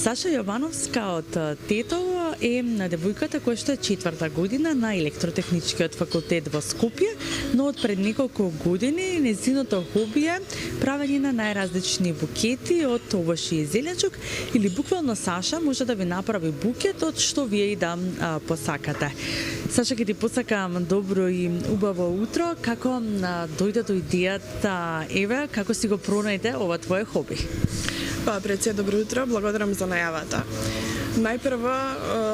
Саша Јовановска од Тетово е девојката која што е 4-та година на електротехничкиот факултет во Скопје, но од пред неколку години нејзиното хоби е правење на најразлични букети од овошје и зеленчук, или буквално Саша може да ви направи букет од што вие и да посакате. Саша, ќе ти посакам добро и убаво утро. Како дојде до идејата, еве, како си го пронајде ова твое хоби? Пред се добро утро, благодарам за најавата. Најпрво,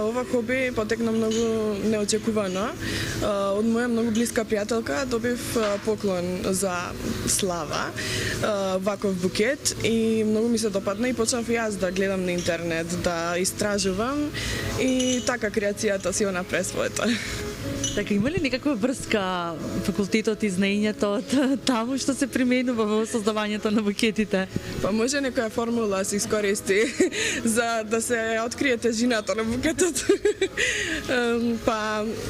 ова хоби потекна многу неочекувано. Од моја многу блиска пријателка добив поклон за слава, ваков букет, и многу ми се допадна и почнав јас да гледам на интернет, да истражувам и така креацијата си она пресвоета. Така, има ли некаква врска факултетот и знаењето од таму што се применува во создавањето на букетите? Може некоја формула се искористи за да се открие тежината на букетот.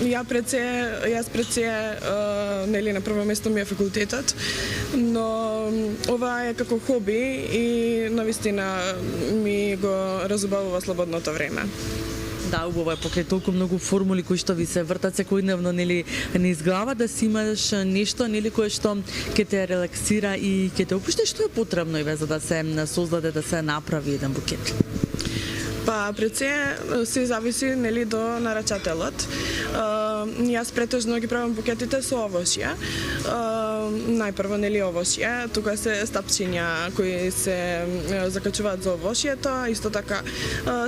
Јас пред се, нели, на прво место ми е факултетот, но ова е како хоби и навистина ми го разубавува слободното време. Да, убаво е покрај толку многу формули кои што ви се вртат секојдневно, нели, низ глава, да си имаш нешто, нели, кое што ќе те релаксира и ќе те опушти. Што е потребно за да се создаде, да се направи еден букет? Пред се зависи, нели, до нарачателот. Јас претежно ги правам букетите со овошје. Најпрво, нели, овошје, тука се стапчиња кои се закачуваат за овошјето, исто така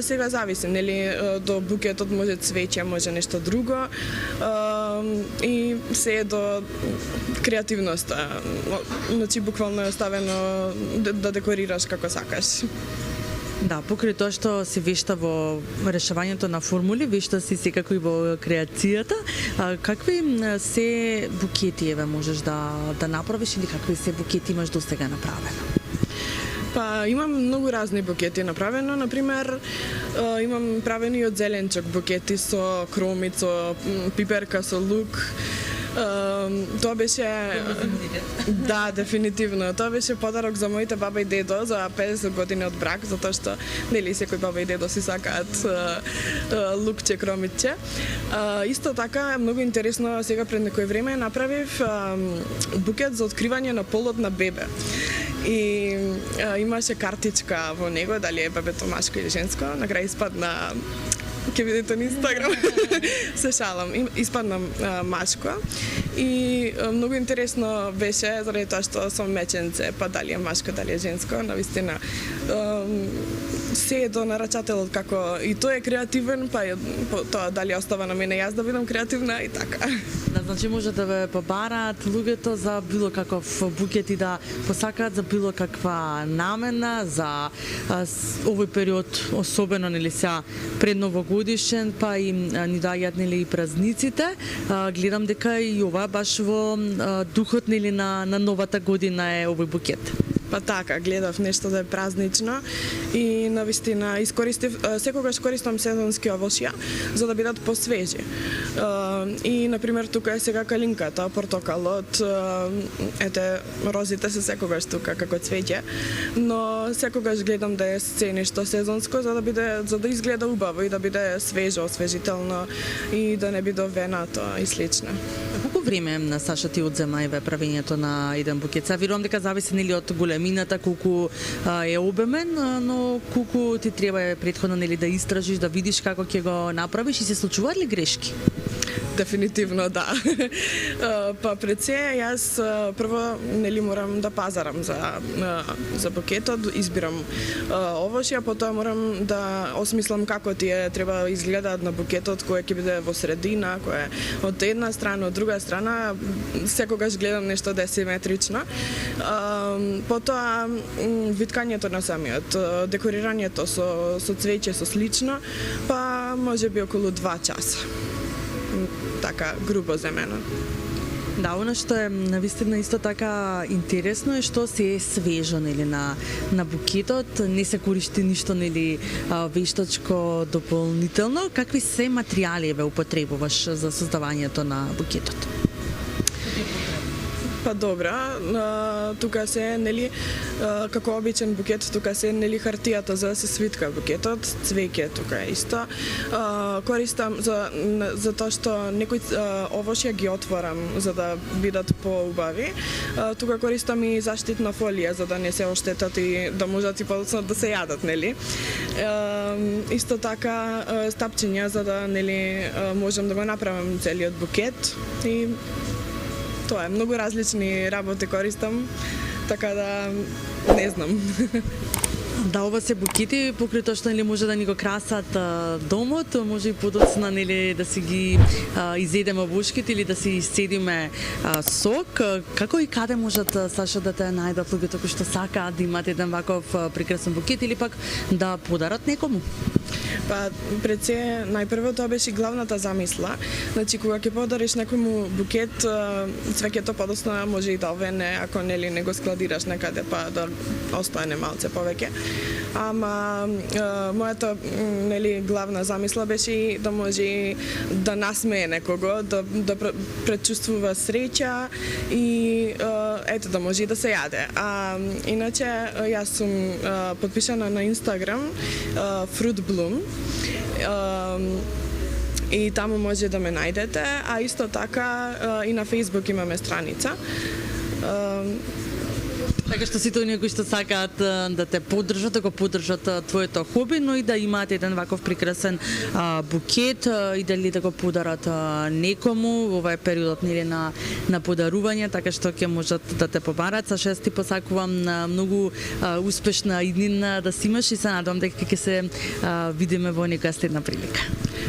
сега зависи, нели, до букетот може цвеќе, може нешто друго, и се до креативноста. Значи, буквално е оставено да декорираш како сакаш. Да, покрај тоа што се вешта во решавањето на формули, вешта си секако и во креацијата. Какви се букети можеш да направиш, или какви се букети имаш досега направено? Имам многу разни букети направено. Например, имам правени од зеленчук букети со кромит, со пиперка, со лук. Тоа беше... Да, дефинитивно. Тоа беше подарок за моите баба и дедо за 50 години од брак, затоа што, нели, секој баба и дедо си сакаат лукче, кромитче. Исто така, многу интересно, сега пред некој време направив букет за откривање на полот на бебе. И имаше картичка во него, дали е бебето машко или женско, на крај испадна, ќе видите на Инстаграм, се шалам, испадна машко, и многу интересно беше, заради тоа што сум меченце, дали е машко, дали е женско, навистина се до нарачателот, како и тој е креативен, тоа дали остава на мене јас да бидам креативна и така. Да, значи може да ве побараат луѓето за било каков букет и да посакаат за било каква намена, за овој период, особено, нели, сега пред новогодишен, и ни дајат, нели, и празниците. Гледам дека и ова баш во духот, нели, на новата година е овој букет. Така, гледав нешто да е празнично и навистина секогаш користам сезонски овошја за да бидат посвежи. И, например, тука е сега калинката, портокалот, розите се секогаш тука како цвеќе, но секогаш гледам да е се нешто сезонско за да изгледа убаво и да биде свежо, освежително и да не биде венато и слично. Колку време на Саша ти одзема правењето на еден букет? Сега верувам дека зависи, нели, од големината, колку е обемен, но колку ти треба претходно, нели, да истражиш, да видиш како ќе го направиш, и се случуваат ли грешки? Дефинитивно да. Пред се јас прво, нели, морам да пазарам за букетот, избирам овошја, потоа морам да осмислам како треба изгледаат на букетот, кој ќе биде во средина, кој е од една страна, од друга страна, секогаш гледам нешто да е симетрично. Потоа виткањето на самиот, декорирањето со цвеќе, со слично, може би околу 2 часа. Така, грубо земено. Да, она што е навистина исто така интересно е што се е свежо, нели, на букетот, не се користи ништо, нели, вештачко дополнително. Какви се материјали употребуваш за создавањето на букетот? Па добра, тука се нели како обичен букет, тука се нели хартијата за да се свитка букетот, цвеќе тука е исто. Користам за тоа што некои овошја ги отворам за да бидат поубави. Тука користам и заштитна фолија за да не се оштетат и да можат и подоцна да се јадат, нели. Исто така стапчиња за да нели можам да го направам целиот букет и тоа е, многу различни работи користам, така да не знам. Да, ова се букети, покрај тоа што нели може да ни го красат домот, може и подоцна нели да си ги изедеме овошките или да си исцедиме сок. Како и каде можат Саша да те најдат луѓето кои што сакаат да имат еден ваков прекрасен букет или пак да подарат некому? Па пред се најпрво тоа беше главната замисла. Значи кога ќе подариш некому букет, цвеќето подоцна може и да овене ако нели не го складираш некаде па да остане малце повеќе. Ама мојата нели главна замисла беше и да може да насмее некого, да предчувствува среќа и ето да може и да се јаде. Иначе јас сум подпишана на Инстаграм Fruit Bloom. И таму може да ме најдете, а исто така и на Facebook имаме страница. Така што сите оние кои што сакаат да те поддржат, да го поддржат твоето хоби, но и да имаат еден ваков прекрасен букет и дали да го подарат некому, ова е периодот нели на подарување, така што ќе можат да те побарат. Саша, јас ти посакувам многу успешна иднина да си имаш и се надевам дека ќе се видиме во некоја следна прилика.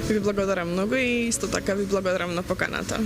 Ви благодарам многу и исто така ви благодарам на поканата.